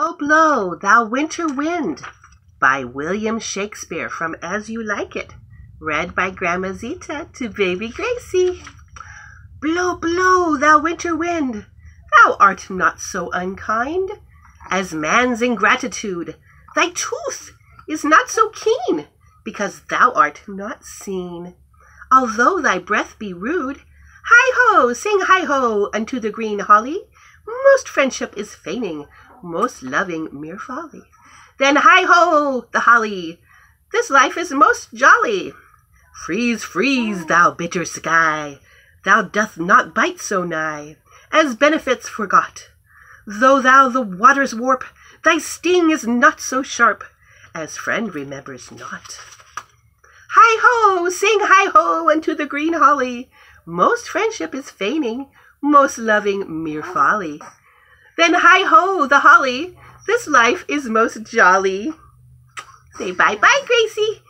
Oh, blow, thou winter wind, by William Shakespeare, from As You Like It, read by Grandma Zita to baby Gracie. Blow, blow, thou winter wind, thou art not so unkind as man's ingratitude. Thy tooth is not so keen, because thou art not seen. Although thy breath be rude, hi-ho, sing hi-ho unto the green holly. Most friendship is feigning, most loving mere folly. Then hi-ho, the holly, this life is most jolly. Freeze, freeze, thou bitter sky, thou doth not bite so nigh, as benefits forgot. Though thou the waters warp, thy sting is not so sharp, as friend remembers not. Hi-ho, sing hi-ho unto the green holly, most friendship is feigning, most loving mere folly. Then hi-ho, the holly, this life is most jolly. Say bye-bye, Gracie.